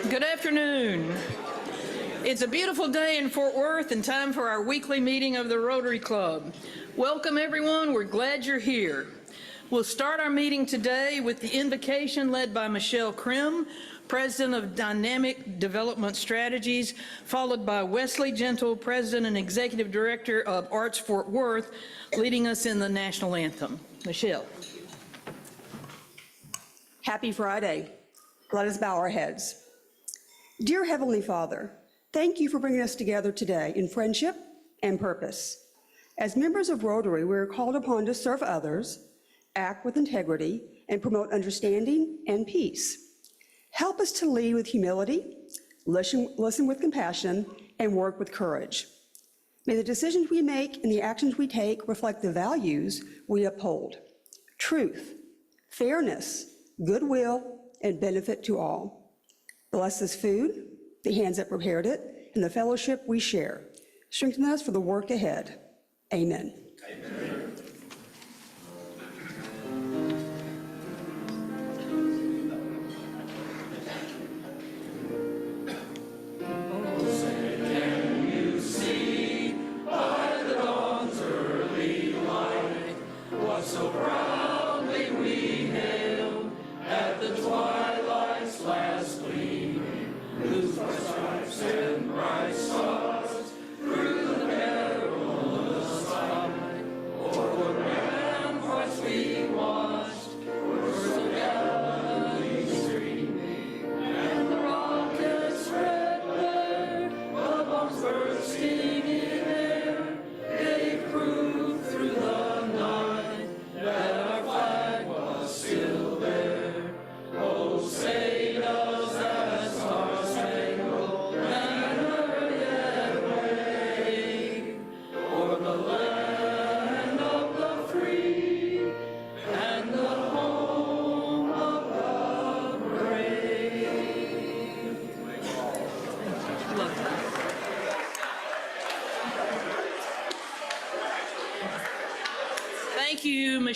Good afternoon. It's a beautiful day in Fort Worth and time for our weekly meeting of the Rotary Club. Welcome everyone, we're glad you're here. We'll start our meeting today with the invocation led by Michelle Krim, President of Dynamic Development Strategies, followed by Wesley Gentle, President and Executive Director of Arts Fort Worth, leading us in the national anthem. Michelle. Happy Friday. Let us bow our heads. Dear Heavenly Father, thank you for bringing us together today in friendship and purpose. As members of Rotary, we are called upon to serve others, act with integrity, and promote understanding and peace. Help us to lead with humility, listen with compassion, and work with courage. May the decisions we make and the actions we take reflect the values we uphold: truth, fairness, goodwill, and benefit to all. Bless this food, the hands that prepared it, and the fellowship we share. Strengthen us for the work ahead. Amen. Amen.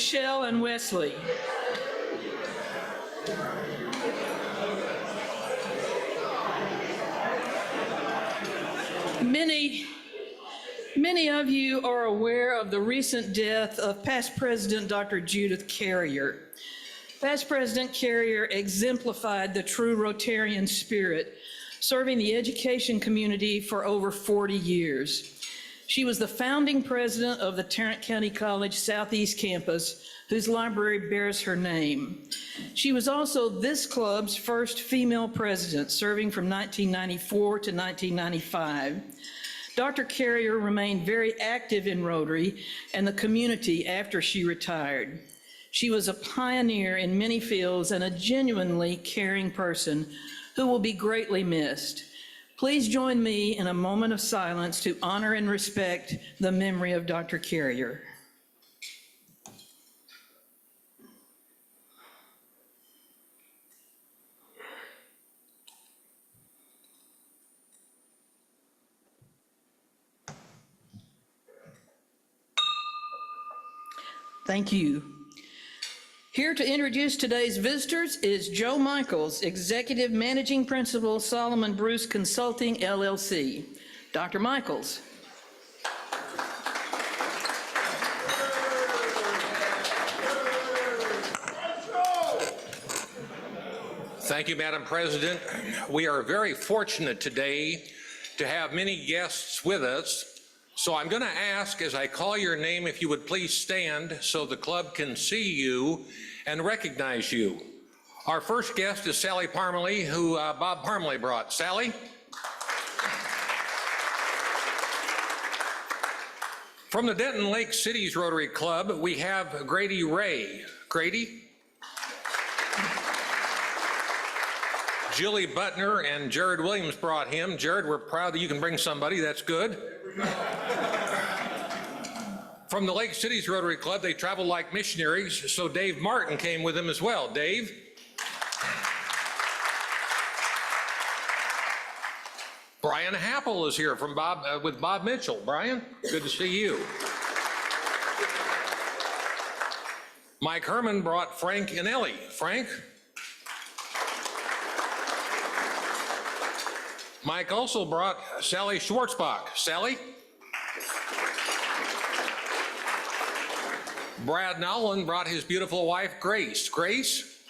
Michelle and Wesley. Many of you are aware of the recent death of past President Dr. Judith Carrier. Past President Carrier exemplified the true Rotarian spirit, serving the education community for over 40 years. She was the founding president of the Tarrant County College Southeast Campus, whose library bears her name. She was also this club's first female president, serving from 1994 to 1995. Dr. Carrier remained very active in Rotary and the community after she retired. She was a pioneer in many fields and a genuinely caring person who will be greatly missed. Please join me in a moment of silence to honor and respect the memory of Dr. Carrier. Thank you. Here to introduce today's visitors is Joe Michaels, Executive Managing Principal, Solomon Bruce Consulting, LLC. Dr. Michaels. Thank you, Madam President. We are very fortunate today to have many guests with us. So I'm going to ask, as I call your name, if you would please stand so the club can see you and recognize you. Our first guest is Sally Parmalee, who Bob Parmalee brought. Sally? From the Denton Lake Cities Rotary Club, we have Grady Ray. Grady? Julie Butner and Jared Williams brought him. Jared, we're proud that you can bring somebody. That's good. From the Lake Cities Rotary Club, they travel like missionaries, so Dave Martin came with them as well. Dave? Brian Happel is here from with Bob Mitchell. Brian, good to see you. Mike Herman brought Frank and Ellie. Frank? Mike also brought Sally Schwartzbach. Sally? Brad Nowlin brought his beautiful wife, Grace. Grace?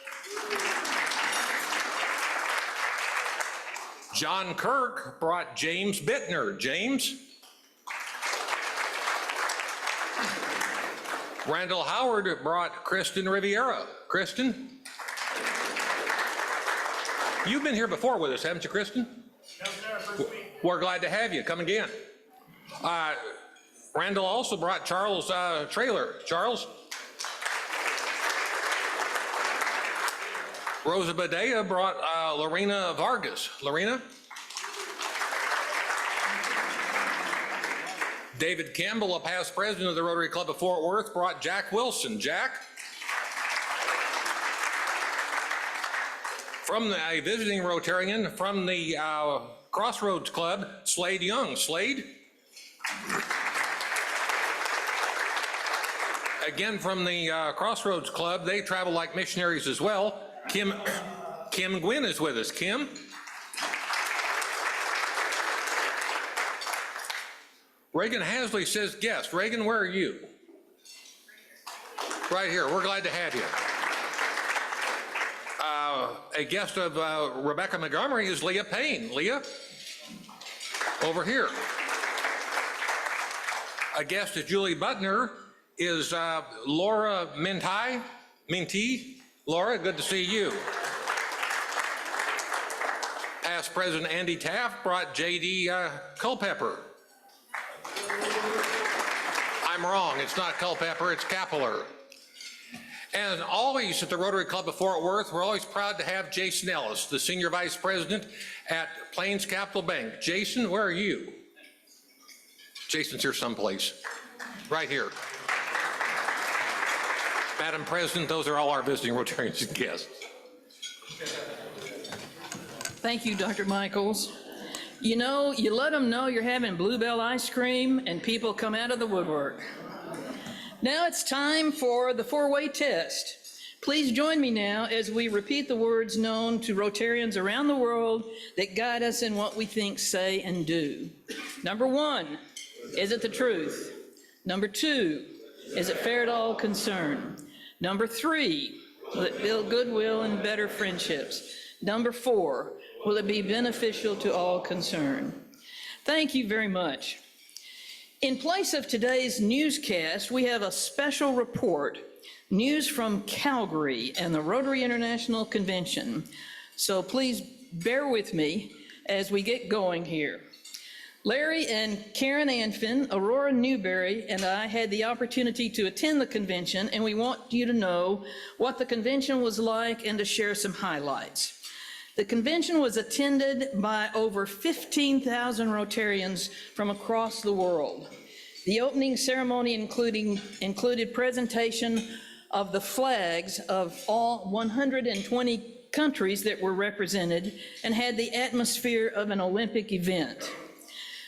John Kirk brought James Bittner. James? Randall Howard brought Kristen Riviera. Kristen? You've been here before with us, haven't you, Kristen? We're glad to have you. Come again. Randall also brought Charles Trailer. Charles? Rosa Badea brought Lorena Vargas. Lorena? David Campbell, a past president of the Rotary Club of Fort Worth, brought Jack Wilson. Jack? From a visiting Rotarian from the Crossroads Club, Slade Young. Slade? Again, from the Crossroads Club, they travel like missionaries as well. Kim Gwynn is with us. Kim? Reagan Hasley says guest. Reagan, where are you? Right here. We're glad to have you. A guest of Rebecca Montgomery is Leah Payne. Leah? Over here. A guest of Julie Butner is Laura Minty. Laura, good to see you. Past President Andy Taft brought J.D. Culpepper. I'm wrong, it's not Culpepper, it's Capeller. And always at the Rotary Club of Fort Worth, we're always proud to have Jason Ellis, the Senior Vice President at Plains Capital Bank. Jason, where are you? Jason's here someplace. Right here. Madam President, those are all our visiting Rotarians and guests. Thank you, Dr. Michaels. You know, you let them know you're having Bluebell ice cream and people come out of the woodwork. Now it's time for the four-way test. Please join me now as we repeat the words known to Rotarians around the world that guide us in what we think, say, and do. Number one, is it the truth? Number two, is it fair to all concerned? Number three, will it build goodwill and better friendships? Number four, will it be beneficial to all concerned? Thank you very much. In place of today's newscast, we have a special report, news from Calgary and the Rotary International Convention. So please bear with me as we get going here. Larry and Karen Anfin, Aurora Newberry, and I had the opportunity to attend the convention, and we want you to know what the convention was like and to share some highlights. The convention was attended by over 15,000 Rotarians from across the world. The opening ceremony included presentation of the flags of all 120 countries that were represented and had the atmosphere of an Olympic event.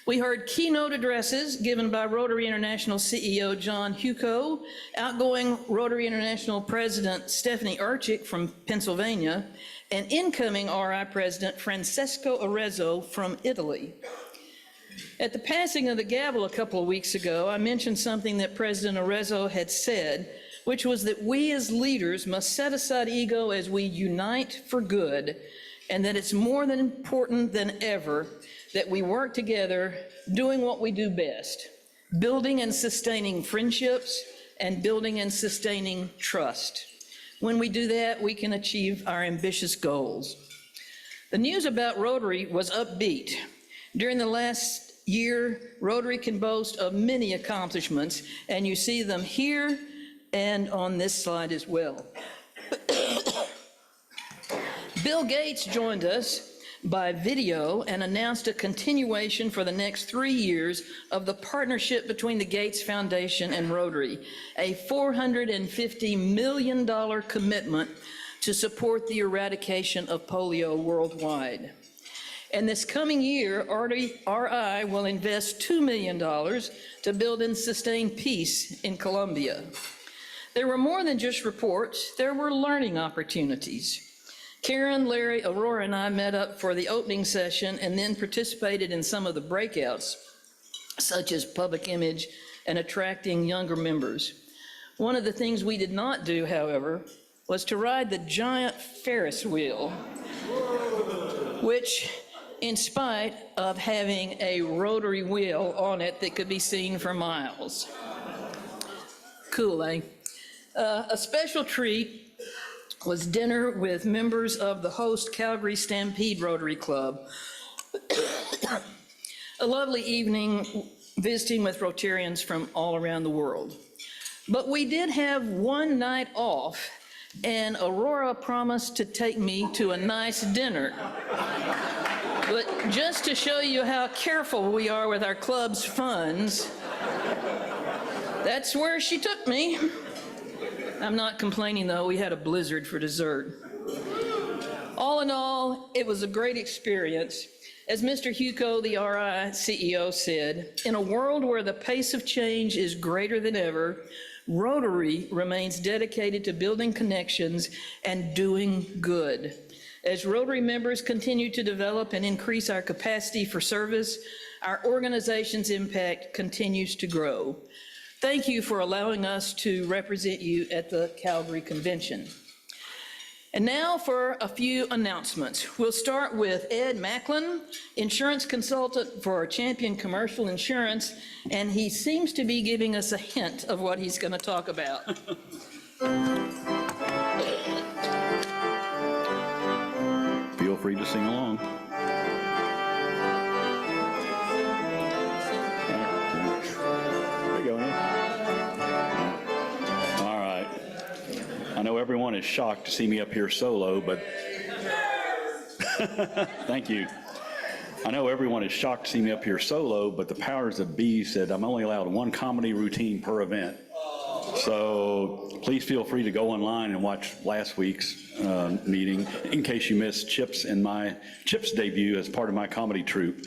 We heard keynote addresses given by Rotary International CEO John Huco, outgoing Rotary International President Stephanie Archik from Pennsylvania, and incoming RI President Francesco Arezzo from Italy. At the passing of the gavel a couple of weeks ago, I mentioned something that President Arezzo had said, which was that we as leaders must set aside ego as we unite for good, and that it's more than important than ever that we work together doing what we do best, building and sustaining friendships and building and sustaining trust. When we do that, we can achieve our ambitious goals. The news about Rotary was upbeat. During the last year, Rotary can boast of many accomplishments, and you see them here and on this slide as well. Bill Gates joined us by video and announced a continuation for the next 3 years of the partnership between the Gates Foundation and Rotary, a $450 million commitment to support the eradication of polio worldwide. And this coming year, RI will invest $2 million to build and sustain peace in Colombia. There were more than just reports, there were learning opportunities. Karen, Larry, Aurora, and I met up for the opening session and then participated in some of the breakouts, such as public image and attracting younger members. One of the things we did not do, however, was to ride the giant Ferris wheel, which, in spite of having a rotary wheel on it that could be seen for miles. Cool, eh? A special treat was dinner with members of the host Calgary Stampede Rotary Club. A lovely evening visiting with Rotarians from all around the world. But we did have one night off, and Aurora promised to take me to a nice dinner. But just to show you how careful we are with our club's funds, that's where she took me. I'm not complaining, though. We had a blizzard for dessert. All in all, it was a great experience. As Mr. Huco, the RI CEO, said, in a world where the pace of change is greater than ever, Rotary remains dedicated to building connections and doing good. As Rotary members continue to develop and increase our capacity for service, our organization's impact continues to grow. Thank you for allowing us to represent you at the Calgary Convention. And now for a few announcements. We'll start with Ed Macklin, insurance consultant for Champion Commercial Insurance, and he seems to be giving us a hint of what he's going to talk about. Feel free to sing along. There you go, Ian. All right. I know everyone is shocked to see me up here solo, but thank you. I know everyone is shocked to see me up here solo, but the powers that be said I'm only allowed one comedy routine per event. So please feel free to go online and watch last week's meeting in case you missed Chip's debut as part of my comedy troupe.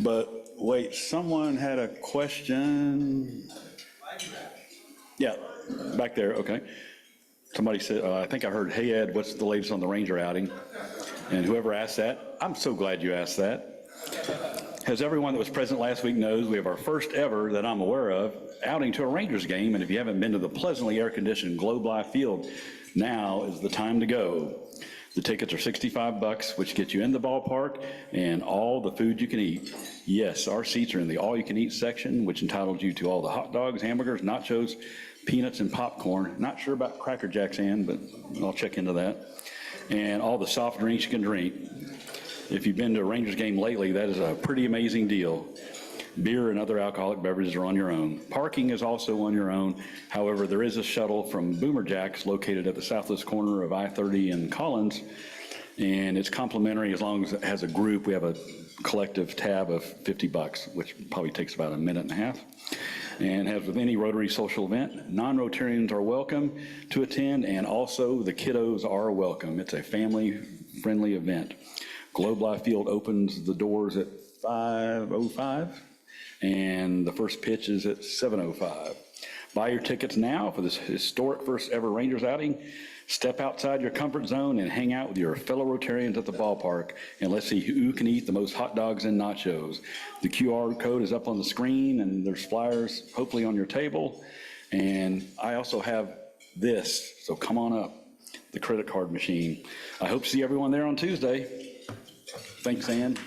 But wait, someone had a question. Yeah, back there, okay. Somebody said, I think I heard, hey Ed, what's the latest on the Ranger outing? And whoever asked that, I'm so glad you asked that. As everyone that was present last week knows, we have our first ever, that I'm aware of, outing to a Rangers game, and if you haven't been to the pleasantly air-conditioned Globe Life Field, now is the time to go. The tickets are $65, which gets you in the ballpark and all the food you can eat. Yes, our seats are in the all-you-can-eat section, which entitles you to all the hot dogs, hamburgers, nachos, peanuts, and popcorn. Not sure about Cracker Jacks, Ann, but I'll check into that. And all the soft drinks you can drink. If you've been to a Rangers game lately, that is a pretty amazing deal. Beer and other alcoholic beverages are on your own. Parking is also on your own. However, there is a shuttle from Boomer Jacks located at the southwest corner of I-30 and Collins, and it's complimentary as long as it has a group. We have a collective tab of $50, which probably takes about a minute and a half. And as with any Rotary social event, non-Rotarians are welcome to attend, and also the kiddos are welcome. It's a family-friendly event. Globe Life Field opens the doors at 5:05, and the first pitch is at 7:05. Buy your tickets now for this historic first ever Rangers outing. Step outside your comfort zone and hang out with your fellow Rotarians at the ballpark, and let's see who can eat the most hot dogs and nachos. The QR code is up on the screen, and there's flyers hopefully on your table. And I also have this, so come on up, the credit card machine. I hope to see everyone there on Tuesday. Thanks, Ann.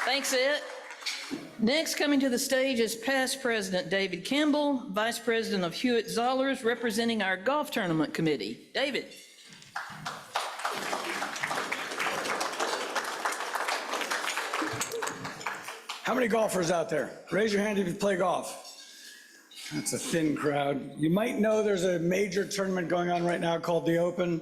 Thanks, Ed. Next, coming to the stage is past President David Kimball, Vice President of Hewitt Zollers, representing our golf tournament committee. David. How many golfers out there? Raise your hand if you play golf. That's a thin crowd. You might know there's a major tournament going on right now called the Open.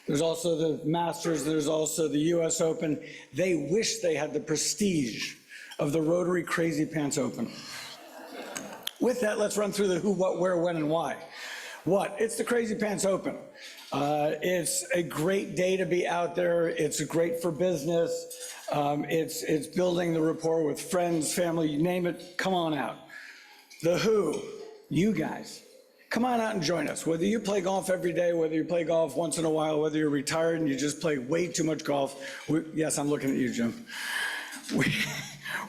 There's also the Masters, there's also the US Open. They wish they had the prestige of the Rotary Crazy Pants Open. With that, let's run through the who, what, where, when, and why. What? It's the Crazy Pants Open. It's a great day to be out there. It's great for business. It's building the rapport with friends, family, you name it, come on out. The who, you guys. Come on out and join us. Whether you play golf every day, whether you play golf once in a while, whether you're retired and you just play way too much golf. Yes, I'm looking at you, Jim.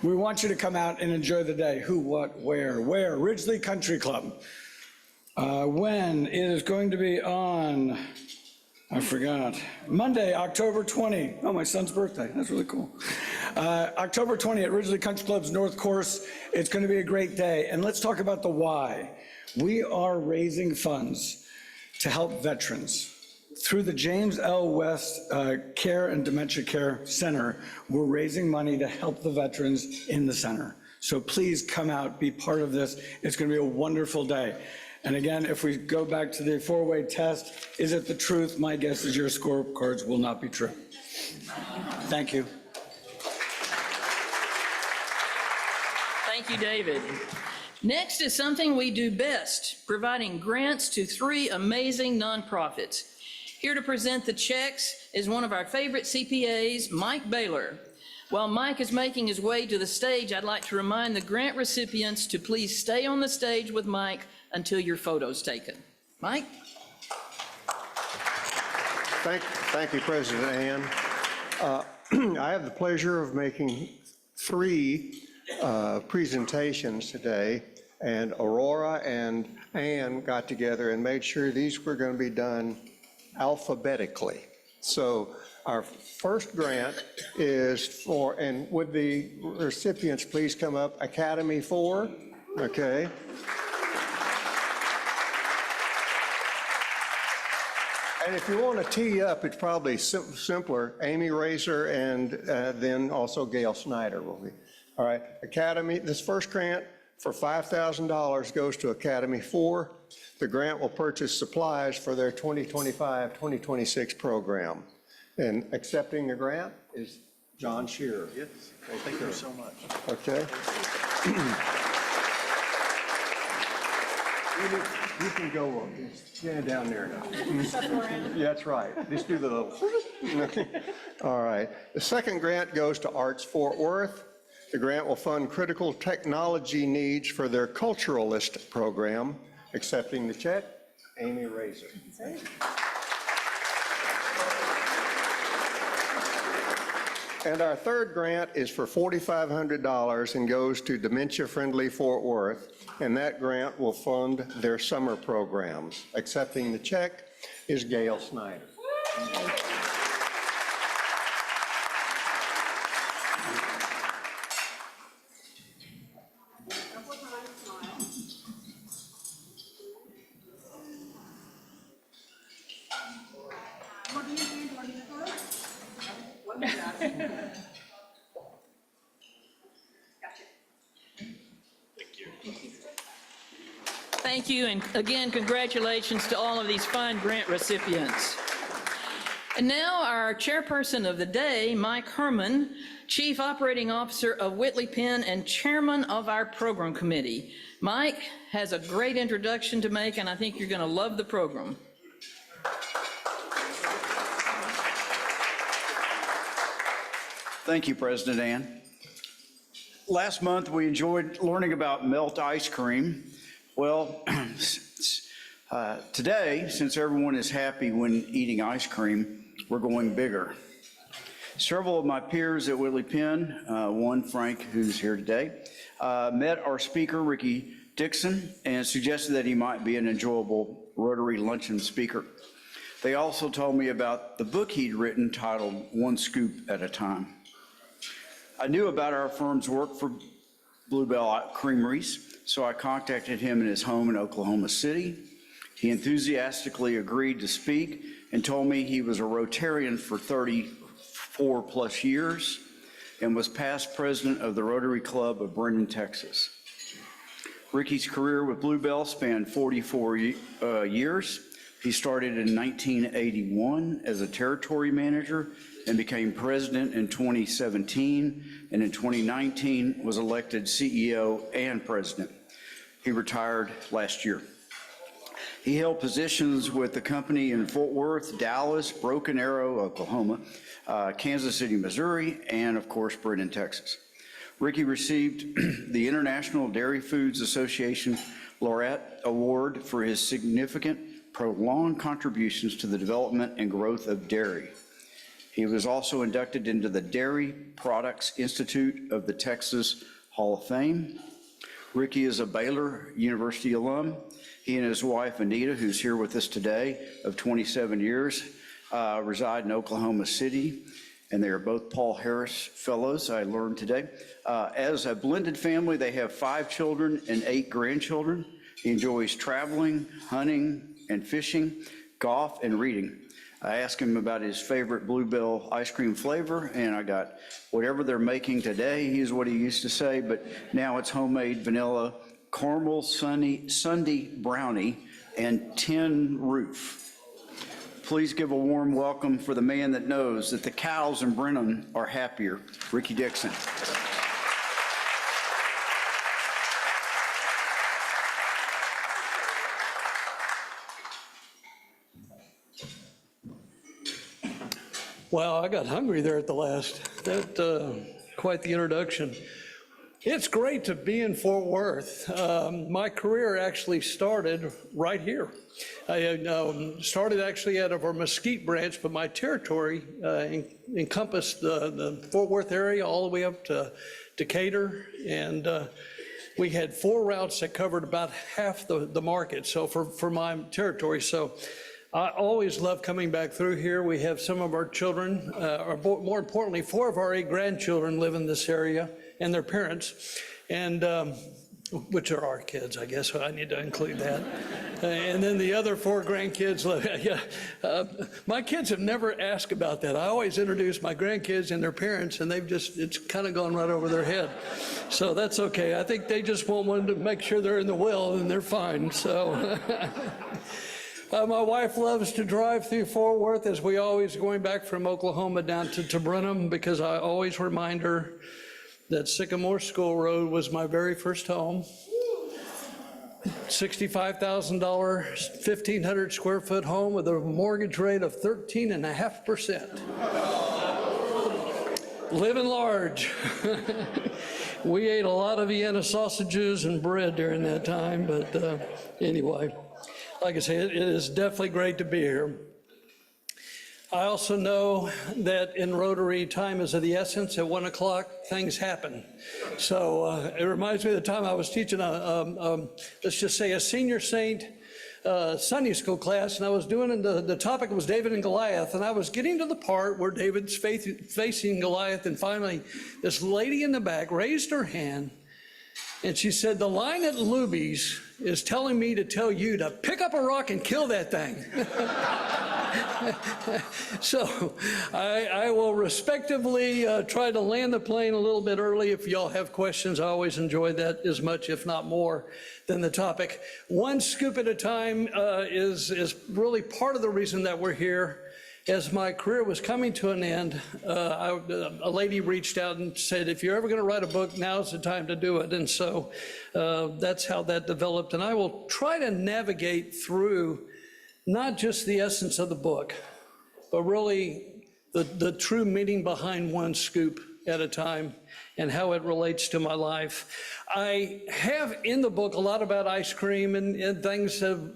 We want you to come out and enjoy the day. Who, what, where? Where? Ridgely Country Club. When? It is going to be on, I forgot, Monday, October 20. Oh, my son's birthday. That's really cool. October 20 at Ridgely Country Club's North Course. It's going to be a great day. And let's talk about the why. We are raising funds to help veterans. Through the James L. West Care and Dementia Care Center, we're raising money to help the veterans in the center. So please come out, be part of this. It's going to be a wonderful day. And again, if we go back to the four-way test, is it the truth? My guess is your scorecards will not be true. Thank you. Thank you, David. Next is something we do best, providing grants to 3 amazing nonprofits. Here to present the checks is one of our favorite CPAs, Mike Baylor. While Mike is making his way to the stage, I'd like to remind the grant recipients to please stay on the stage with Mike until your photo's taken. Mike? Thank you, President Ann. I have the pleasure of making 3 presentations today, and Aurora and Ann got together and made sure these were going to be done alphabetically. So our first grant is for, and would the recipients please come up, Academy 4, okay. And if you want to tee up, it's probably simpler. Amy Razor and then also Gail Snyder will be. All right, Academy, this first grant for $5,000 goes to Academy 4. The grant will purchase supplies for their 2025-2026 program. And accepting the grant is John Shearer. Yes, thank you so much. Okay. You can go stand down there now. Yeah, that's right. Just do the little. All right. The second grant goes to Arts Fort Worth. The grant will fund critical technology needs for their culturalist program. Accepting the check, Amy Razor. And our third grant is for $4,500 and goes to Dementia Friendly Fort Worth, and that grant will fund their summer programs. Accepting the check is Gail Snyder. Thank you, and again, congratulations to all of these fine grant recipients. And now our chairperson of the day, Mike Herman, Chief Operating Officer of Whitley Penn and Chairman of our Program Committee. Mike has a great introduction to make, and I think you're going to love the program. Thank you, President Ann. Last month, we enjoyed learning about melt ice cream. Well, today, since everyone is happy when eating ice cream, we're going bigger. Several of my peers at Whitley Penn, one, Frank, who's here today, met our speaker, Ricky Dixon, and suggested that he might be an enjoyable Rotary luncheon speaker. They also told me about the book he'd written titled One Scoop at a Time. I knew about our firm's work for Bluebell Creameries, so I contacted him in his home in Oklahoma City. He enthusiastically agreed to speak and told me he was a Rotarian for 34 plus years and was past president of the Rotary Club of Brennan, Texas. Ricky's career with Bluebell spanned 44 years. He started in 1981 as a territory manager and became president in 2017, and in 2019 was elected CEO and president. He retired last year. He held positions with the company in Fort Worth, Dallas, Broken Arrow, Oklahoma, Kansas City, Missouri, and of course, Brennan, Texas. Ricky received the International Dairy Foods Association Laureate Award for his significant prolonged contributions to the development and growth of dairy. He was also inducted into the Dairy Products Institute of the Texas Hall of Fame. Ricky is a Baylor University alum. He and his wife, Anita, who's here with us today, of 27 years, reside in Oklahoma City, and they are both Paul Harris Fellows, I learned today. As a blended family, they have 5 children and 8 grandchildren. He enjoys traveling, hunting, and fishing, golf, and reading. I asked him about his favorite Bluebell ice cream flavor, and I got whatever they're making today, is what he used to say, but now it's homemade vanilla caramel sundae brownie and tin roof. Please give a warm welcome for the man that knows that the cows in Brennan are happier, Ricky Dixon. Wow, I got hungry there at the last. Quite the introduction. It's great to be in Fort Worth. My career actually started right here. I started actually out of our Mesquite branch, but my territory encompassed the Fort Worth area all the way up to Decatur, and we had 4 routes that covered about half the market, so for my territory. So I always love coming back through here. We have some of our children, or more importantly, 4 of our 8 grandchildren live in this area, and their parents, and which are our kids, I guess, so I need to include that. And then the other 4 grandkids live, my kids have never asked about that. I always introduce my grandkids and their parents, and it's kind of gone right over their head. So that's okay. I think they just want one to make sure they're in the will, and they're fine, so. My wife loves to drive through Fort Worth, as we always going back from Oklahoma down to Brenham, because I always remind her that Sycamore School Road was my very first home. $65,000, 1,500 square foot home with a mortgage rate of 13.5%. Living large. We ate a lot of Vienna sausages and bread during that time, but anyway, like I say, it is definitely great to be here. I also know that in Rotary, time is of the essence. At 1 o'clock, things happen. So it reminds me of the time I was teaching let's just say a senior saint Sunday school class, and I was doing, the topic was David and Goliath, and I was getting to the part where David's facing Goliath, and finally this lady in the back raised her hand, and she said, "The line at Luby's is telling me to tell you to pick up a rock and kill that thing." So I will respectively try to land the plane a little bit early. If y'all have questions, I always enjoy that as much, if not more, than the topic. One scoop at a time is really part of the reason that we're here. As my career was coming to an end, a lady reached out and said, "If you're ever going to write a book, now's the time to do it." And so that's how that developed. And I will try to navigate through not just the essence of the book, but really the true meaning behind one scoop at a time and how it relates to my life. I have in the book a lot about ice cream and things of,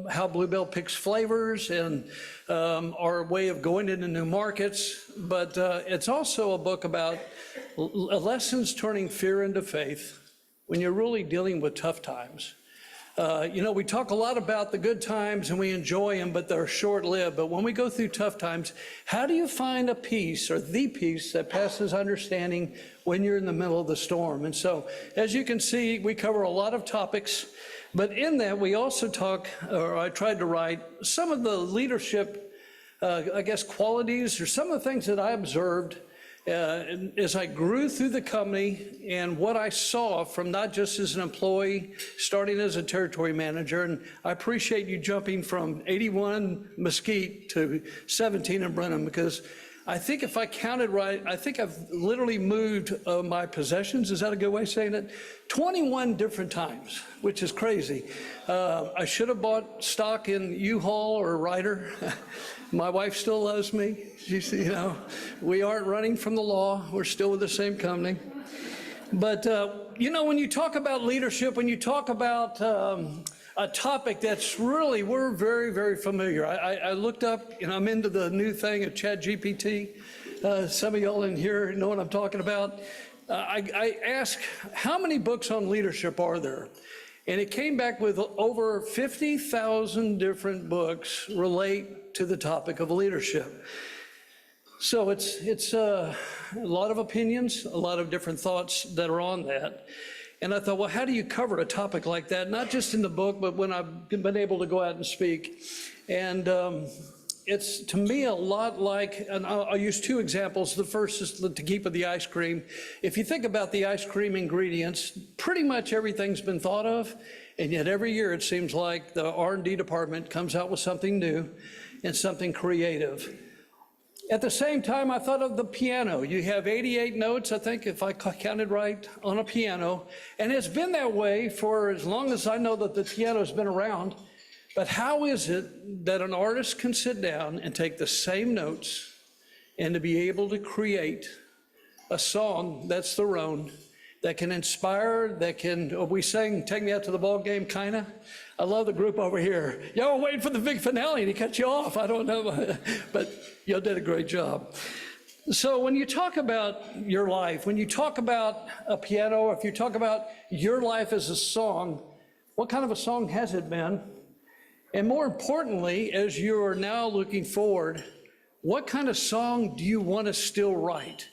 how Bluebell picks flavors and our way of going into new markets. But it's also a book about lessons turning fear into faith when you're really dealing with tough times. We talk a lot about the good times and we enjoy them, but they're short-lived. But when we go through tough times, how do you find a peace or the peace that passes understanding when you're in the middle of the storm? And so, as you can see, we cover a lot of topics, but in that we also I tried to write some of the leadership, qualities or some of the things that I observed as I grew through the company and what I saw from not just as an employee, starting as a territory manager. And I appreciate you jumping from 81 Mesquite to 17 in Brenham, because I think if I counted right, I think I've literally moved my possessions, is that a good way of saying it? 21 different times, which is crazy. I should have bought stock in U-Haul or Ryder. My wife still loves me. She's, we aren't running from the law. We're still with the same company. But, when you talk about leadership, when you talk about a topic that's really, we're very, very familiar. I looked up, I'm into the new thing of ChatGPT. Some of y'all in here know what I'm talking about. I asked, how many books on leadership are there? And it came back with over 50,000 different books relate to the topic of leadership. So it's a lot of opinions, a lot of different thoughts that are on that. And I thought, well, how do you cover a topic like that? Not just in the book, but when I've been able to go out and speak. And it's, to me, a lot like, and I'll use two examples. The first is to keep with the ice cream. If you think about the ice cream ingredients, pretty much everything's been thought of, and yet every year it seems like the R&D department comes out with something new and something creative. At the same time, I thought of the piano. You have 88 notes, I think, if I counted right, on a piano, and it's been that way for as long as I know that the piano's been around. But how is it that an artist can sit down and take the same notes and to be able to create a song that's their own, that can inspire, that can, we sang Take Me Out to the Ball Game, kinda? I love the group over here. Y'all were waiting for the big finale and he cut you off. I don't know, but y'all did a great job. So when you talk about your life, when you talk about a piano, if you talk about your life as a song, what kind of a song has it been? And more importantly, as you are now looking forward, what kind of song do you want to still write?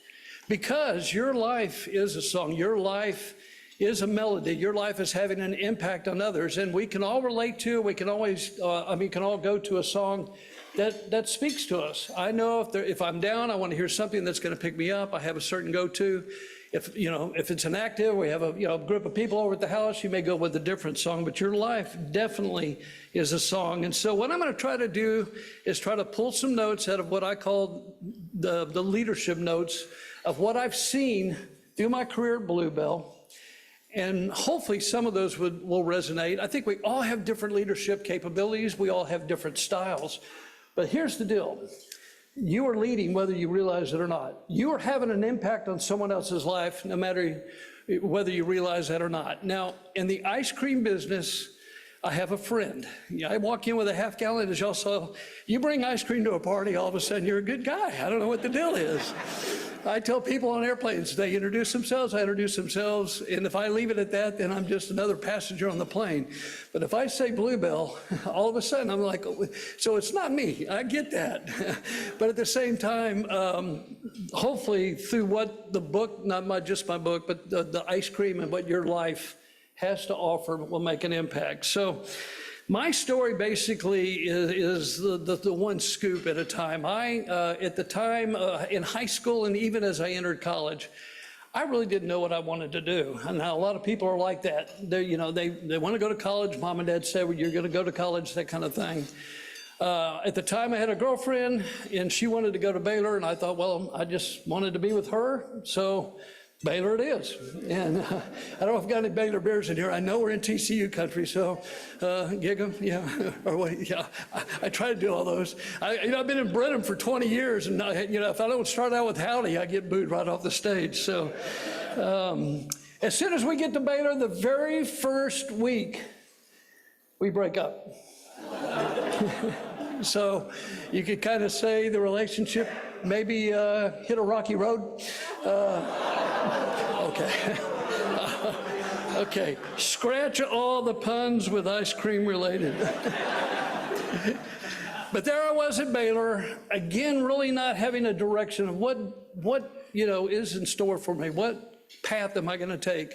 Because your life is a song, your life is a melody, your life is having an impact on others, and we can all relate to, we can always, can all go to a song that speaks to us. I know if I'm down, I want to hear something that's going to pick me up. I have a certain go-to. If it's an active, we have a group of people over at the house, you may go with a different song, but your life definitely is a song. And so what I'm going to try to do is try to pull some notes out of what I call the leadership notes of what I've seen through my career at Bluebell. And hopefully some of those will resonate. I think we all have different leadership capabilities. We all have different styles. But here's the deal. You are leading whether you realize it or not. You are having an impact on someone else's life, no matter whether you realize that or not. Now, in the ice cream business, I have a friend. I walk in with a half gallon, as y'all saw. You bring ice cream to a party, all of a sudden you're a good guy. I don't know what the deal is. I tell people on airplanes, they introduce themselves, I introduce themselves, and if I leave it at that, then I'm just another passenger on the plane. But if I say Bluebell, all of a sudden I'm like, oh, so it's not me, I get that. But at the same time, hopefully through what the book, not just my book, but the ice cream and what your life has to offer will make an impact. So my story basically is the one scoop at a time. At the time in high school and even as I entered college, I really didn't know what I wanted to do. And now a lot of people are like that. They want to go to college. Mom and dad say, well, you're going to go to college, that kind of thing. At the time I had a girlfriend and she wanted to go to Baylor, and I thought, well, I just wanted to be with her. So Baylor it is. And I don't know if I've got any Baylor Bears in here. I know we're in TCU country, so gig 'em, yeah. Or wait, yeah. I try to do all those. I've been in Brenham for 20 years, and if I don't start out with howdy, I get booed right off the stage. So as soon as we get to Baylor, the very first week, we break up. So you could kind of say the relationship maybe hit a rocky road. Okay. Okay, scratch all the puns with ice cream related. But there I was at Baylor, again, really not having a direction of what is in store for me. What path am I going to take?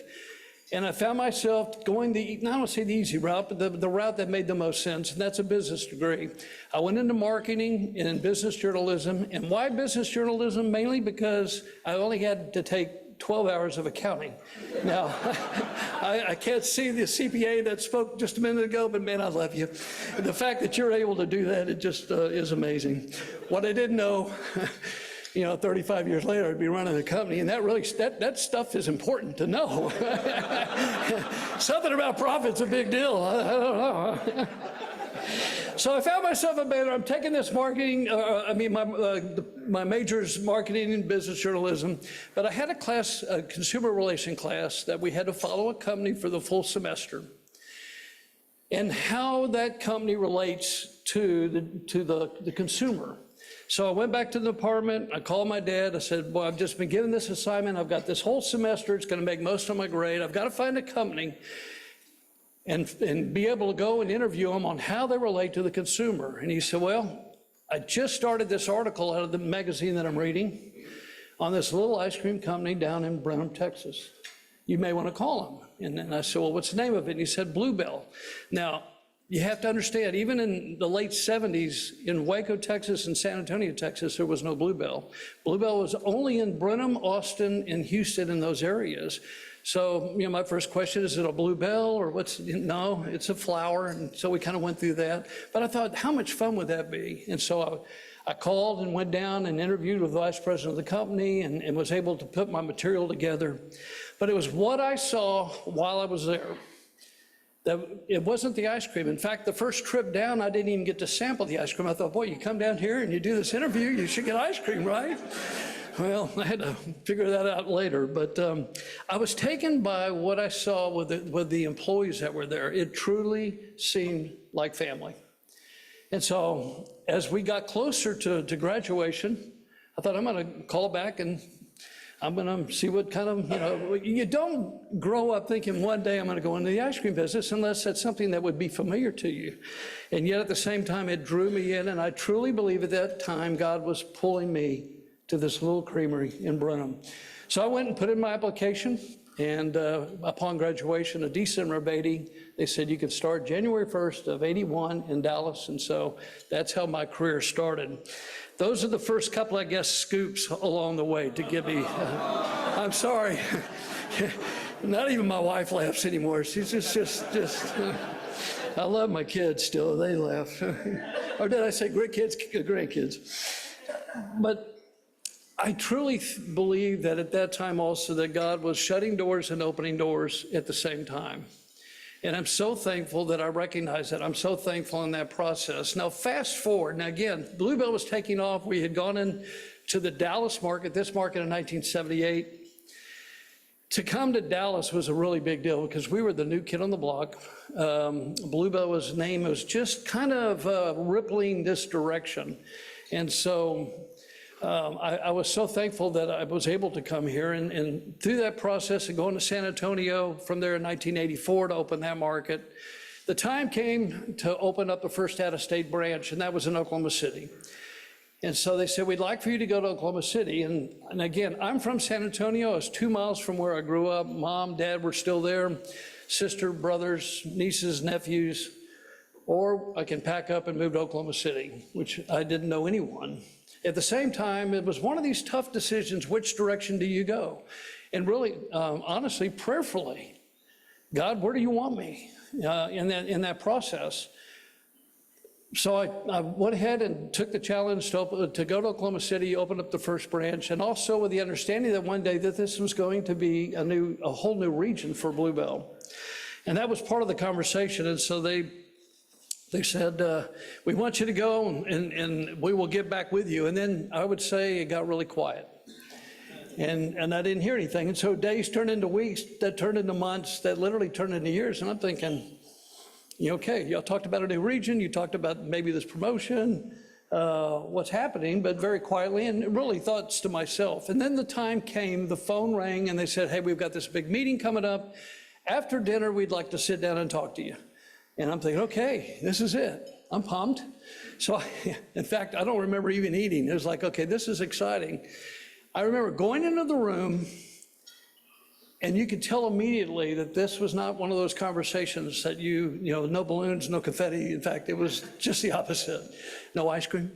And I found myself going not want to say the easy route, but the route that made the most sense, and that's a business degree. I went into marketing and business journalism. And why business journalism? Mainly because I only had to take 12 hours of accounting. Now, I can't see the CPA that spoke just a minute ago, but man, I love you. The fact that you're able to do that, it just is amazing. What I didn't know, 35 years later, I'd be running the company, and that stuff is important to know. Something about profit's a big deal. I don't know. So I found myself at Baylor. I'm taking this marketing, my major's marketing and business journalism, but I had a class, a consumer relation class, that we had to follow a company for the full semester, and how that company relates to the consumer. So I went back to the department, I called my dad, I said, well, I've just been given this assignment, I've got this whole semester, it's gonna make most of my grade, I've got to find a company and be able to go and interview them on how they relate to the consumer. And he said, well, I just started this article out of the magazine that I'm reading on this little ice cream company down in Brenham, Texas. You may want to call them. And then I said, well, what's the name of it? And he said, Bluebell. Now, you have to understand, even in the late 70s, in Waco, Texas, and San Antonio, Texas, there was no Bluebell. Bluebell was only in Brenham, Austin, and Houston, in those areas. So, my first question, is it a Bluebell or no, it's a flower. And so we kind of went through that. But I thought, how much fun would that be? And so I called and went down and interviewed with the vice president of the company and was able to put my material together. But it was what I saw while I was there. That it wasn't the ice cream. In fact, the first trip down, I didn't even get to sample the ice cream. I thought, boy, you come down here and you do this interview, you should get ice cream, right? Well, I had to figure that out later. But I was taken by what I saw with the employees that were there. It truly seemed like family. And so as we got closer to graduation, I thought, I'm going to call back and I'm going to see what kind of, you don't grow up thinking one day I'm going to go into the ice cream business unless that's something that would be familiar to you. And yet at the same time, it drew me in. And I truly believe at that time, God was pulling me to this little creamery in Brenham. So I went and put in my application. And upon graduation, a December of 80, they said you could start January 1st of 81 in Dallas. And so that's how my career started. Those are the first couple, I guess, scoops along the way to give me, I'm sorry. Not even my wife laughs anymore. She's just I love my kids still, they laugh. Or did I say grandkids? But I truly believe that at that time also that God was shutting doors and opening doors at the same time. And I'm so thankful that I recognize that. I'm so thankful in that process. Now, fast forward. Now, again, Bluebell was taking off. We had gone into the Dallas market, this market in 1978. To come to Dallas was a really big deal because we were the new kid on the block. Bluebell's name was just kind of rippling this direction. And so I was so thankful that I was able to come here. And through that process of going to San Antonio, from there in 1984 to open that market, the time came to open up the first out-of-state branch, and that was in Oklahoma City. And so they said, we'd like for you to go to Oklahoma City. And again, I'm from San Antonio. I was 2 miles from where I grew up. Mom, dad were still there, sister, brothers, nieces, nephews. Or I can pack up and move to Oklahoma City, which I didn't know anyone. At the same time, it was one of these tough decisions, which direction do you go? And really, honestly, prayerfully, God, where do you want me in that process? So I went ahead and took the challenge to go to Oklahoma City, open up the first branch, and also with the understanding that one day that this was going to be a whole new region for Bluebell. And that was part of the conversation. And so they said, we want you to go and we will get back with you. And then I would say it got really quiet. And I didn't hear anything. And so days turned into weeks, that turned into months, that literally turned into years. And I'm thinking, okay, y'all talked about a new region, you talked about maybe this promotion, what's happening, but very quietly, and really thoughts to myself. And then the time came, the phone rang, and they said, hey, we've got this big meeting coming up. After dinner, we'd like to sit down and talk to you. And I'm thinking, okay, this is it. I'm pumped. So in fact, I don't remember even eating. It was like, okay, this is exciting. I remember going into the room, and you could tell immediately that this was not one of those conversations that no balloons, no confetti. In fact, it was just the opposite. No ice cream.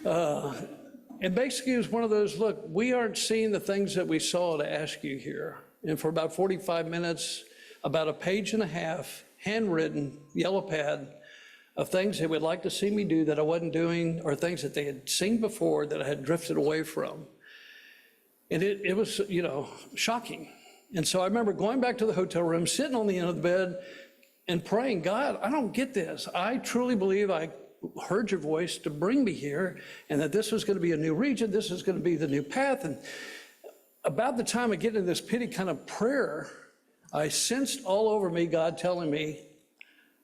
And basically it was one of those, look, we aren't seeing the things that we saw to ask you here. And for about 45 minutes, about a page and a half, handwritten, yellow pad, of things they would like to see me do that I wasn't doing, or things that they had seen before that I had drifted away from. And it was, shocking. And so I remember going back to the hotel room, sitting on the end of the bed and praying, God, I don't get this. I truly believe I heard your voice to bring me here, and that this was going to be a new region. This is going to be the new path. And about the time I get into this pity kind of prayer, I sensed all over me God telling me,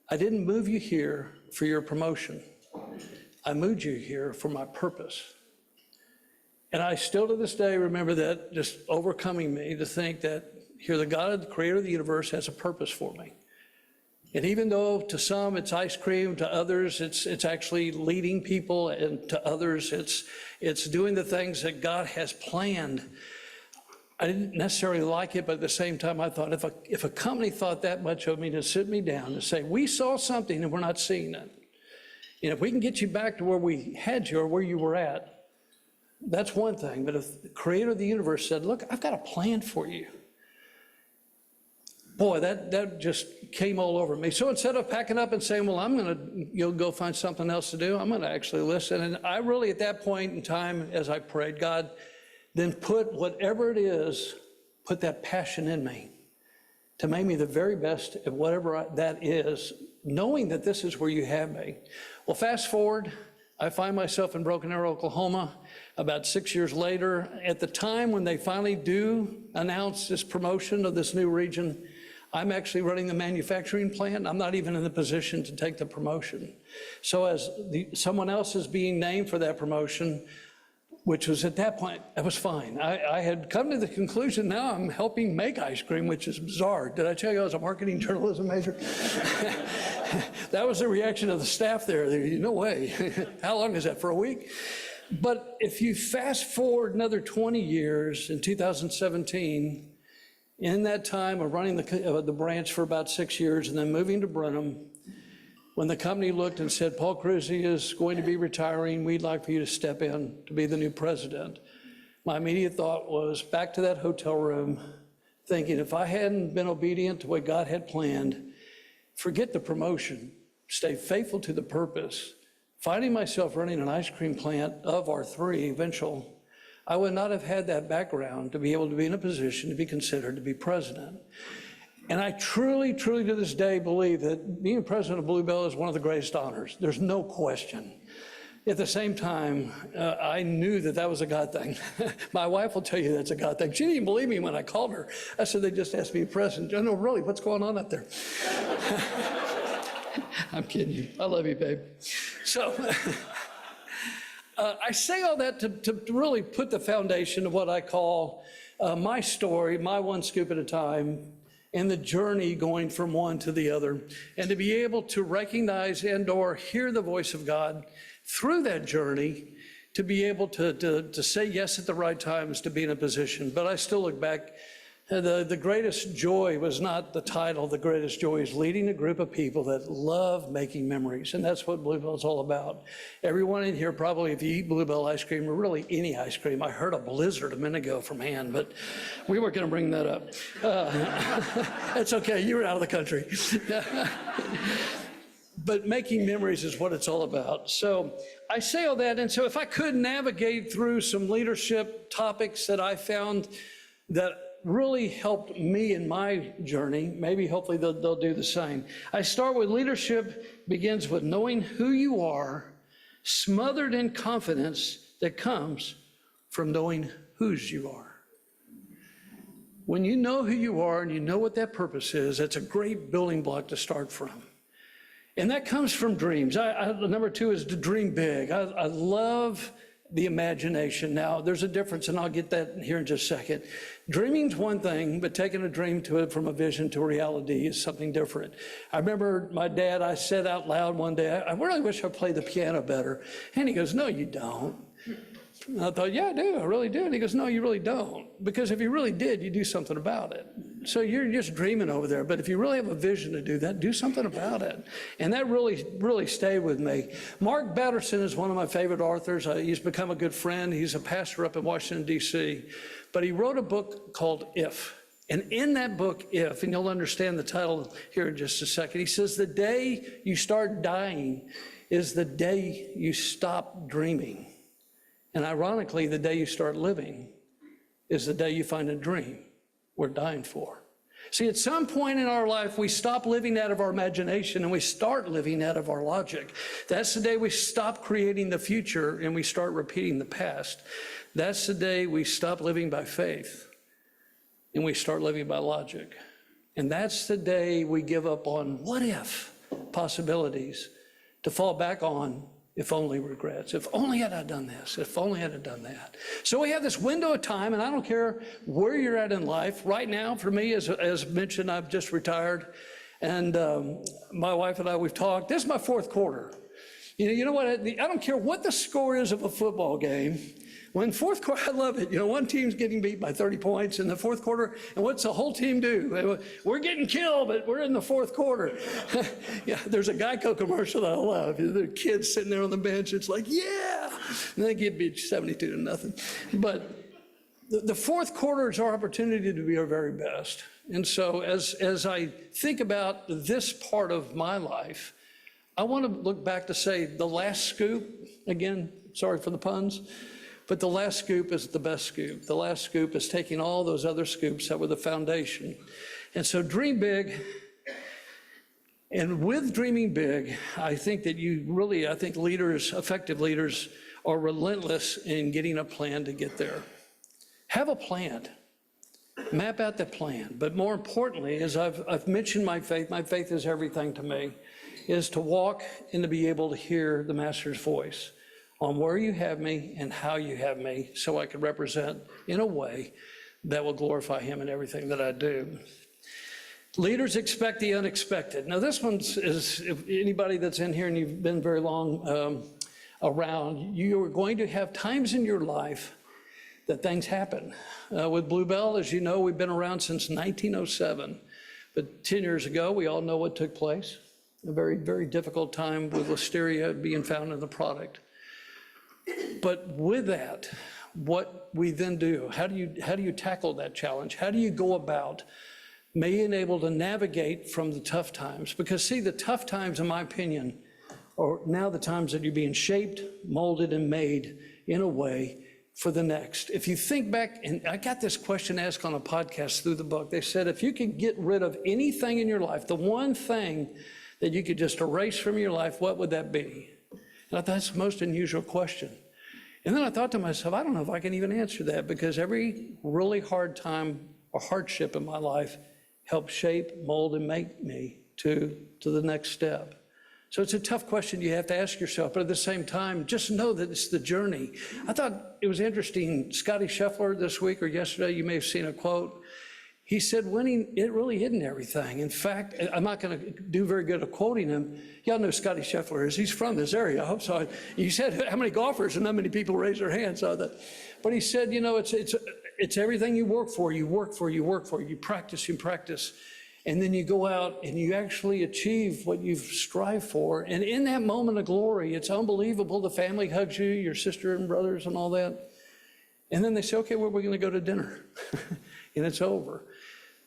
I didn't move you here for your promotion. I moved you here for my purpose. And I still to this day remember that just overcoming me to think that here the God, the creator of the universe, has a purpose for me. And even though to some it's ice cream, to others it's actually leading people, and to others it's doing the things that God has planned. I didn't necessarily like it, but at the same time I thought if a company thought that much of me to sit me down and say, we saw something and we're not seeing it. And if we can get you back to where we had you or where you were at, that's one thing. But if the creator of the universe said, look, I've got a plan for you. Boy, that just came all over me. So instead of packing up and saying, well, I'm going to go find something else to do, I'm going to actually listen. And I really, at that point in time, as I prayed, God, then put whatever it is, put that passion in me to make me the very best at whatever that is, knowing that this is where you have me. Well, fast forward, I find myself in Broken Arrow, Oklahoma, about 6 years later. At the time when they finally do announce this promotion of this new region, I'm actually running the manufacturing plant. I'm not even in the position to take the promotion. So as someone else is being named for that promotion, which was at that point, that was fine. I had come to the conclusion, now I'm helping make ice cream, which is bizarre. Did I tell you I was a marketing journalism major? That was the reaction of the staff there. No way. How long is that, for a week? But if you fast forward another 20 years, in 2017, in that time of running the branch for about 6 years and then moving to Brenham, when the company looked and said, Paul Cruzy is going to be retiring, we'd like for you to step in to be the new president, my immediate thought was back to that hotel room, thinking if I hadn't been obedient to what God had planned, forget the promotion, stay faithful to the purpose, finding myself running an ice cream plant of our three eventual, I would not have had that background to be able to be in a position to be considered to be president. And I truly, truly to this day believe that being president of Bluebell is one of the greatest honors. There's no question. At the same time, I knew that that was a God thing. My wife will tell you that's a God thing. She didn't even believe me when I called her. I said, they just asked me a present. No, really, what's going on up there? I'm kidding you. I love you, babe. So I say all that to really put the foundation of what I call my story, my one scoop at a time, and the journey going from one to the other, and to be able to recognize and or hear the voice of God through that journey, to be able to say yes at the right times, to be in a position. But I still look back, the greatest joy was not the title. The greatest joy is leading a group of people that love making memories, and that's what Bluebell is all about. Everyone in here, probably if you eat Bluebell ice cream, or really any ice cream, I heard a blizzard a minute ago from Ann, but we weren't going to bring that up. That's okay, you were out of the country. But making memories is what it's all about. So I say all that, and so if I could navigate through some leadership topics that I found that really helped me in my journey, maybe hopefully they'll do the same. I start with leadership begins with knowing who you are, smothered in confidence that comes from knowing whose you are. When you know who you are and you know what that purpose is, that's a great building block to start from. And that comes from dreams. Number two is to dream big. I love the imagination. Now, there's a difference, and I'll get that here in just a second. Dreaming's one thing, but taking a dream to it from a vision to a reality is something different. I remember my dad, I said out loud one day, I really wish I played the piano better. And he goes, no, you don't. And I thought, yeah, I do, I really do. And he goes, no, you really don't. Because if you really did, you'd do something about it. So you're just dreaming over there. But if you really have a vision to do that, do something about it. And that really stayed with me. Mark Batterson is one of my favorite authors. He's become a good friend. He's a pastor up in Washington, D.C. But he wrote a book called If. And in that book, If, and you'll understand the title here in just a second, he says the day you start dying is the day you stop dreaming. And ironically, the day you start living is the day you find a dream worth dying for. See, at some point in our life, we stop living out of our imagination and we start living out of our logic. That's the day we stop creating the future and we start repeating the past. That's the day we stop living by faith and we start living by logic. And that's the day we give up on what if possibilities to fall back on if only regrets. If only had I done this, if only had I done that. So we have this window of time, and I don't care where you're at in life. Right now, for me, as mentioned, I've just retired, and my wife and I, we've talked. This is my fourth quarter. You know what? I don't care what the score is of a football game. When fourth quarter, I love it. One team's getting beat by 30 points in the fourth quarter, and what's the whole team do? We're getting killed, but we're in the fourth quarter. Yeah, there's a Geico commercial that I love. The kids sitting there on the bench, it's like, yeah, and they get beat 72-0. But the fourth quarter is our opportunity to be our very best. And so as I think about this part of my life, I want to look back to say the last scoop, again, sorry for the puns, but the last scoop is the best scoop. The last scoop is taking all those other scoops that were the foundation. And so dream big. And with dreaming big, I think that I think leaders, effective leaders, are relentless in getting a plan to get there. Have a plan. Map out the plan. But more importantly, as I've mentioned my faith is everything to me, is to walk and to be able to hear the Master's voice on where you have me and how you have me, so I can represent in a way that will glorify him in everything that I do. Leaders expect the unexpected. Now this is, if anybody that's in here and you've been very long around, you are going to have times in your life that things happen. With Bluebell, as you know, we've been around since 1907, but 10 years ago, we all know what took place. A very, very difficult time with listeria being found in the product. But with that, what we then do, how do you tackle that challenge? How do you go about being able to navigate from the tough times? Because see, the tough times, in my opinion, are now the times that you're being shaped, molded, and made in a way for the next. If you think back, and I got this question asked on a podcast through the book, they said, if you could get rid of anything in your life, the one thing that you could just erase from your life, what would that be? And I thought, that's the most unusual question. And then I thought to myself, I don't know if I can even answer that, because every really hard time or hardship in my life helped shape, mold, and make me to the next step. So it's a tough question you have to ask yourself, but at the same time, just know that it's the journey. I thought it was interesting, Scotty Scheffler this week or yesterday, you may have seen a quote. He said, winning, it really isn't everything. In fact, I'm not going to do very good at quoting him. Y'all know Scotty Scheffler is. He's from this area. I hope so. He said, how many golfers? And not many people raised their hands on that. But he said, you know, it's everything you work for, you work for, you work for. You practice, and then you go out and you actually achieve what you've strived for. And in that moment of glory, it's unbelievable. The family hugs you, your sister and brothers and all that. And then they say, okay, well, we're going to go to dinner. And it's over.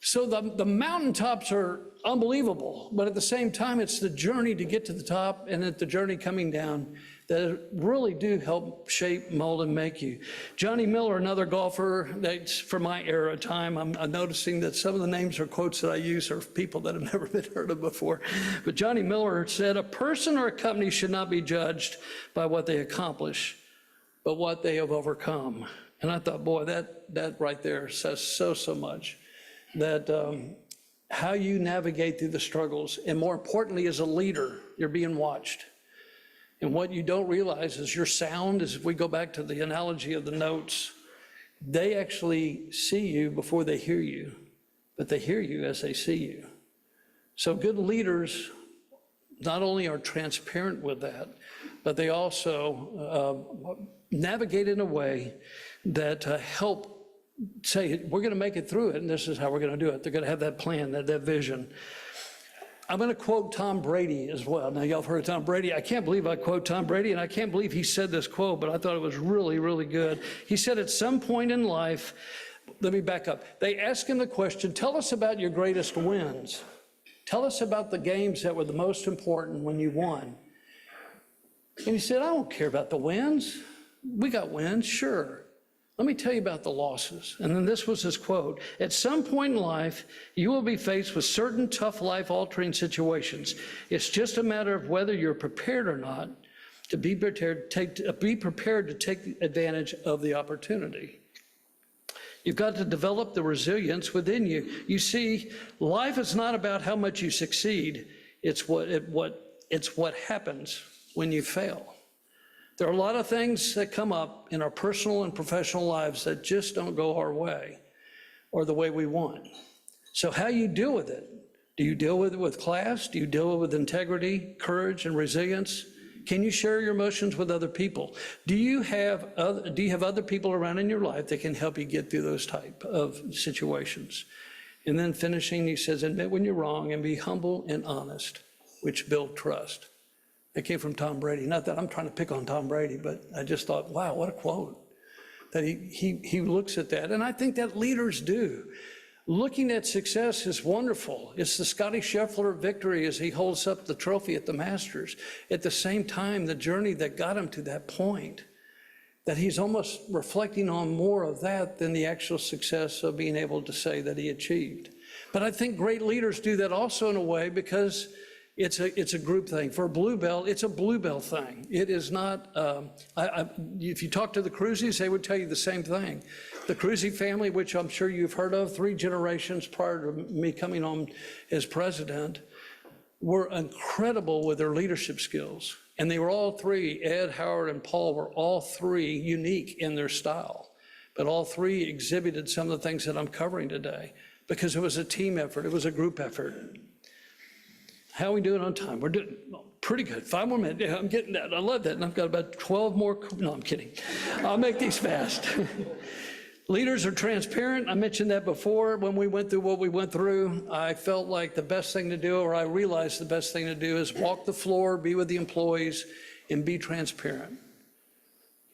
So the mountaintops are unbelievable, but at the same time, it's the journey to get to the top and at the journey coming down that really do help shape, mold, and make you. Johnny Miller, another golfer that's from my era of time, I'm noticing that some of the names or quotes that I use are people that have never been heard of before. But Johnny Miller said, a person or a company should not be judged by what they accomplish, but what they have overcome. And I thought, boy, that right there says so much. That how you navigate through the struggles, and more importantly, as a leader, you're being watched. And what you don't realize is your sound, as we go back to the analogy of the notes, they actually see you before they hear you, but they hear you as they see you. So good leaders not only are transparent with that, but they also navigate in a way that help say, we're going to make it through it, and this is how we're going to do it. They're going to have that plan, that vision. I'm going to quote Tom Brady as well. Now, y'all have heard of Tom Brady. I can't believe I quote Tom Brady, and I can't believe he said this quote, but I thought it was really, really good. He said, at some point in life, let me back up. They asked him the question, tell us about your greatest wins. Tell us about the games that were the most important when you won. And he said, I don't care about the wins. We got wins, sure. Let me tell you about the losses. And then this was his quote. At some point in life, you will be faced with certain tough life-altering situations. It's just a matter of whether you're prepared or not to be prepared to take advantage of the opportunity. You've got to develop the resilience within you. You see, life is not about how much you succeed. It's what happens when you fail. There are a lot of things that come up in our personal and professional lives that just don't go our way or the way we want. So how you deal with it? Do you deal with it with class? Do you deal with integrity, courage, and resilience? Can you share your emotions with other people? Do you have other people around in your life that can help you get through those type of situations? And then finishing, he says, admit when you're wrong and be humble and honest, which build trust. That came from Tom Brady. Not that I'm trying to pick on Tom Brady, but I just thought, wow, what a quote. That he looks at that. And I think that leaders do. Looking at success is wonderful. It's the Scotty Scheffler victory as he holds up the trophy at the Masters. At the same time, the journey that got him to that point, that he's almost reflecting on more of that than the actual success of being able to say that he achieved. But I think great leaders do that also in a way because it's a group thing. For a blue belt, it's a blue belt thing. It is not, if you talk to the Cruzies, they would tell you the same thing. The Cruzy family, which I'm sure you've heard of, 3 generations prior to me coming on as president, were incredible with their leadership skills. And they were all 3, Ed, Howard, and Paul were all 3 unique in their style. But all 3 exhibited some of the things that I'm covering today because it was a team effort, it was a group effort. How are we doing on time? We're doing pretty good. 5 more minutes. Yeah, I'm getting that. I love that. And I've got about 12 more. No, I'm kidding. I'll make these fast. Leaders are transparent. I mentioned that before. When we went through what we went through, I felt like the best thing to do, or I realized the best thing to do, is walk the floor, be with the employees, and be transparent.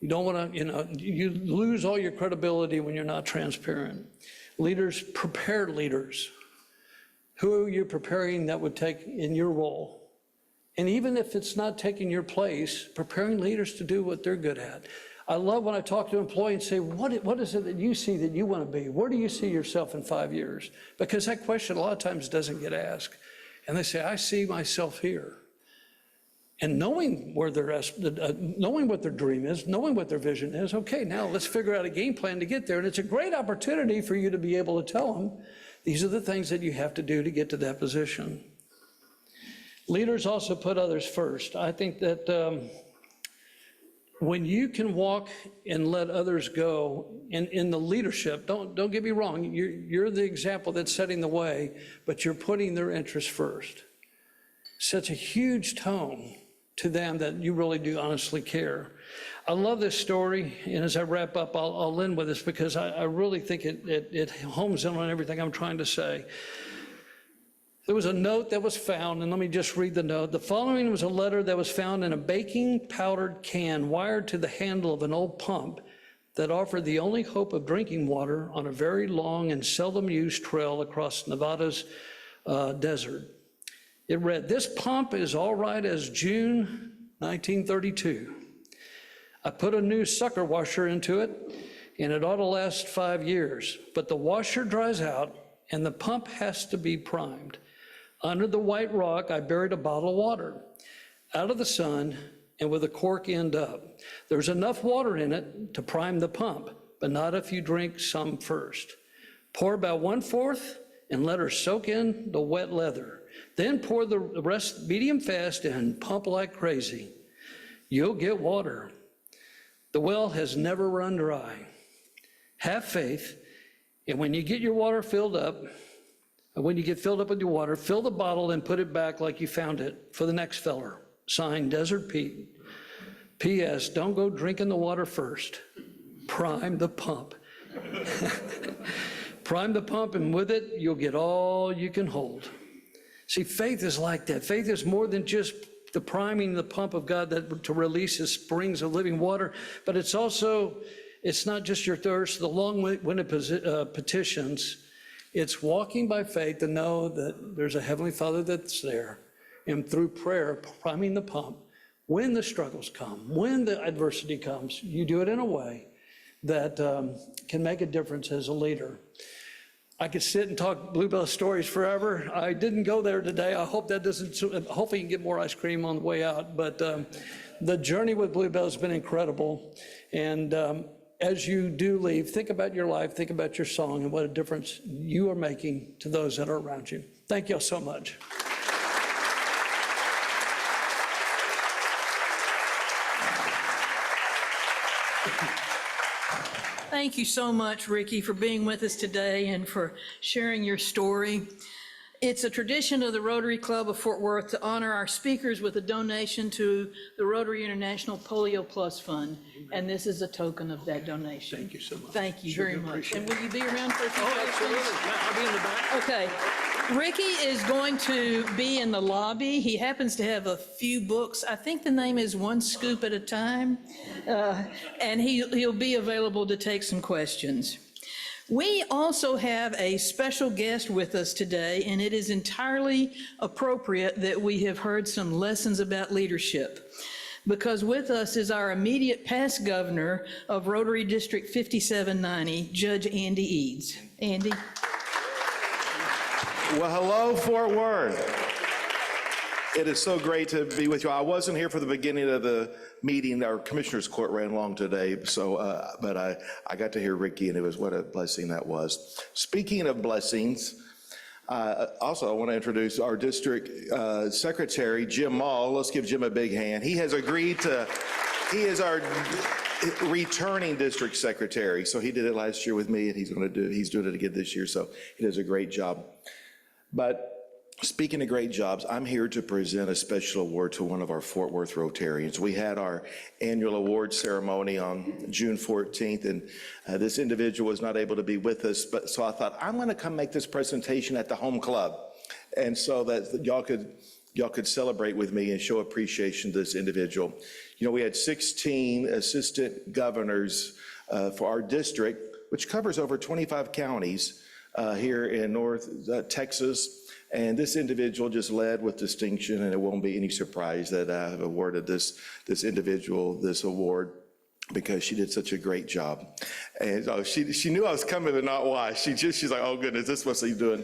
You don't want to, you lose all your credibility when you're not transparent. Leaders prepare leaders. Who are you preparing that would take in your role? And even if it's not taking your place, preparing leaders to do what they're good at. I love when I talk to an employee and say, what is it that you see that you want to be? Where do you see yourself in 5 years? Because that question a lot of times doesn't get asked. And they say, I see myself here. and knowing where knowing what their dream is, knowing what their vision is. Okay, now let's figure out a game plan to get there. And it's a great opportunity for you to be able to tell them, these are the things that you have to do to get to that position. Leaders also put others first. I think that when you can walk and let others go in the leadership, don't get me wrong, you're the example that's setting the way, but you're putting their interests first. Sets a huge tone to them that you really do honestly care. I love this story, and as I wrap up, I'll end with this because I really think it homes in on everything I'm trying to say. There was a note that was found, and let me just read the note. The following was a letter that was found in a baking powdered can wired to the handle of an old pump that offered the only hope of drinking water on a very long and seldom used trail across Nevada's desert. It read, "This pump is all right as June 1932. I put a new sucker washer into it, and it ought to last 5 years, but the washer dries out, and the pump has to be primed. Under the white rock, I buried a bottle of water, out of the sun, and with a cork end up. There's enough water in it to prime the pump, but not if you drink some first. Pour about 1/4 and let her soak in the wet leather. Then pour the rest medium fast and pump like crazy. You'll get water. The well has never run dry. Have faith, and when you get your water filled up, when you get filled up with your water, fill the bottle and put it back like you found it for the next feller. Signed, Desert Pete. P.S. Don't go drinking the water first. Prime the pump." Prime the pump, and with it, you'll get all you can hold. See, faith is like that. Faith is more than just the priming the pump of God that to release his springs of living water, but it's also, it's not just your thirst, the long-winded petitions. It's walking by faith to know that there's a Heavenly Father that's there, and through prayer, priming the pump. When the struggles come, when the adversity comes, you do it in a way that can make a difference as a leader. I could sit and talk Bluebell stories forever. I didn't go there today. I hope that doesn't, hopefully you can get more ice cream on the way out. But the journey with Bluebell has been incredible. And as you do leave, think about your life, think about your song, and what a difference you are making to those that are around you. Thank you all so much. Thank you so much, Ricky, for being with us today and for sharing your story. It's a tradition of the Rotary Club of Fort Worth to honor our speakers with a donation to the Rotary International Polio Plus Fund, and this is a token of that donation. Thank you so much. Thank you Sure very do much. appreciate And will you be around for a few Oh, minutes, please? absolutely. Yeah, I'll be in the back. Okay. Ricky is going to be in the lobby. He happens to have a few books. I think the name is One Scoop at a Time, and he'll be available to take some questions. We also have a special guest with us today, and it is entirely appropriate that we have heard some lessons about leadership, because with us is our immediate past governor of Rotary District 5790, Judge Andy Eads. Andy? Well, hello, Fort Worth. It is so great to be with you. I wasn't here for the beginning of the meeting. Our Commissioner's Court ran long today, so but I got to hear Ricky, and it was what a blessing that was. Speaking of blessings, also I want to introduce our district secretary, Jim Mall. Let's give Jim a big hand. He has agreed to, he is our returning district secretary. So he did it last year with me, and he's doing it again this year, so he does a great job. But speaking of great jobs, I'm here to present a special award to one of our Fort Worth Rotarians. We had our annual award ceremony on June 14th, and this individual was not able to be with us, so I thought, I'm gonna come make this presentation at the home club, and so that y'all could celebrate with me and show appreciation to this individual. You know, we had 16 assistant governors for our district, which covers over 25 counties here in North Texas. And this individual just led with distinction, and it won't be any surprise that I have awarded this individual this award, because she did such a great job. And she knew I was coming to not watch. She's like, oh goodness, this is what she's doing.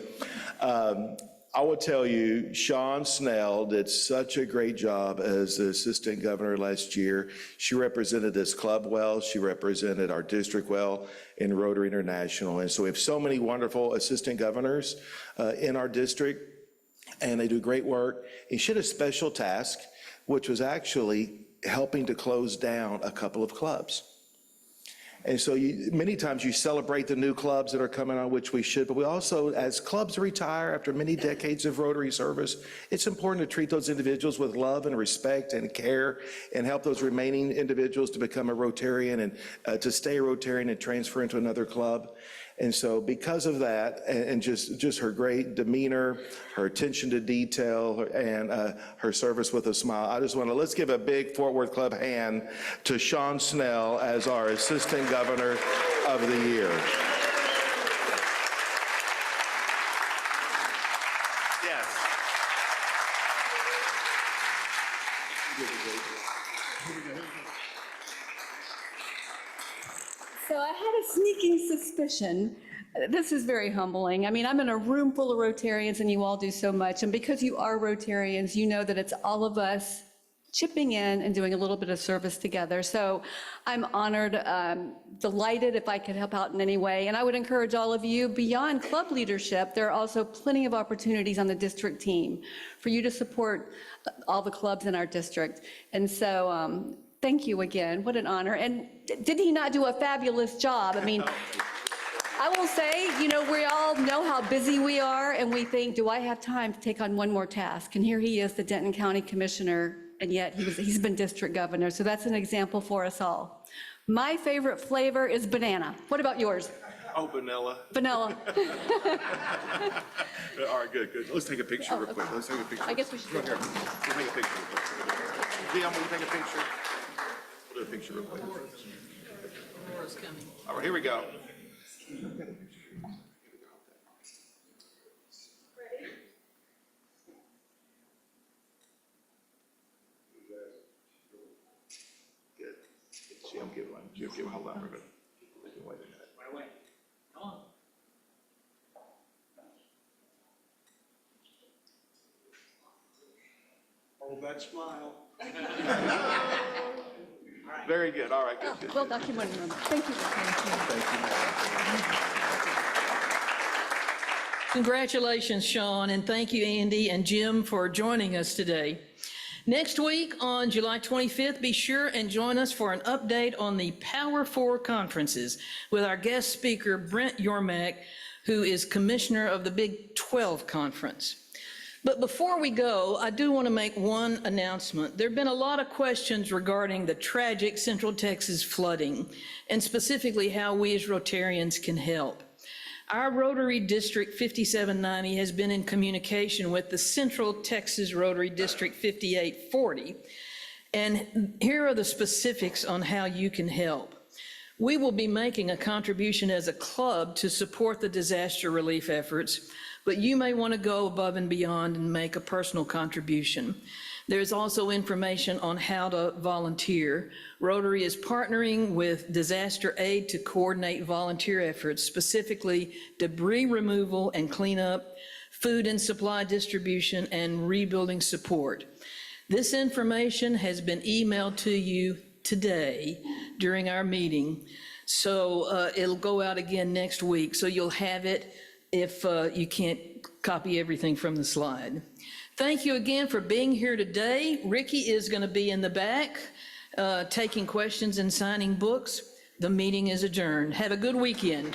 I will tell you, Sean Snell did such a great job as the assistant governor last year. She represented this club well. She represented our district well in Rotary International. And so we have so many wonderful assistant governors in our district, and they do great work. And she had a special task, which was actually helping to close down a couple of clubs. And so many times you celebrate the new clubs that are coming on, which we should, but we also, as clubs retire after many decades of Rotary service, it's important to treat those individuals with love and respect and care and help those remaining individuals to become a Rotarian and to stay a Rotarian and transfer into another club. And so because of that, and just her great demeanor, her attention to detail, and her service with a smile, I just want to, let's give a big Fort Worth Club hand to Sean Snell as our Assistant Governor of the Year. Yes. So I had a sneaking suspicion. This is very humbling. I mean, I'm in a room full of Rotarians and you all do so much. And because you are Rotarians, you know that it's all of us chipping in and doing a little bit of service together. So I'm honored, delighted if I could help out in any way. And I would encourage all of you, beyond club leadership, there are also plenty of opportunities on the district team for you to support all the clubs in our district. And so thank you again. What an honor. And did he not do a fabulous job? I mean, I will say, you know, we all know how busy we are, and we think, do I have time to take on one more task? And here he is, the Denton County Commissioner, and yet he's been district governor. So that's an example for us all. My favorite flavor is banana. What about yours? Oh, vanilla. Vanilla. All right, good. Let's take a picture real quick. Let's take a picture. I guess we should. Come here. Let's take a picture real quick. Dion, will you take a picture? We'll do a picture real quick. All right, here we go. Good. Jim, give one. Jim, hold on for a minute. Wait a minute. Hold that smile. Very good. All right, good. Well documented. Thank you. Congratulations, Sean, and thank you, Andy and Jim, for joining us today. Next week, on July 25th, be sure and join us for an update on the Power 4 conferences with our guest speaker, Brent Yormack, who is commissioner of the Big 12 Conference. But before we go, I do want to make one announcement. There have been a lot of questions regarding the tragic Central Texas flooding, and specifically how we as Rotarians can help. Our Rotary District 5790 has been in communication with the Central Texas Rotary District 5840, and here are the specifics on how you can help. We will be making a contribution as a club to support the disaster relief efforts, but you may want to go above and beyond and make a personal contribution. There's also information on how to volunteer. Rotary is partnering with Disaster Aid to coordinate volunteer efforts, specifically debris removal and cleanup, food and supply distribution, and rebuilding support. This information has been emailed to you today during our meeting, so it'll go out again next week, so you'll have it if you can't copy everything from the slide. Thank you again for being here today. Ricky is going to be in the back taking questions and signing books. The meeting is adjourned. Have a good weekend.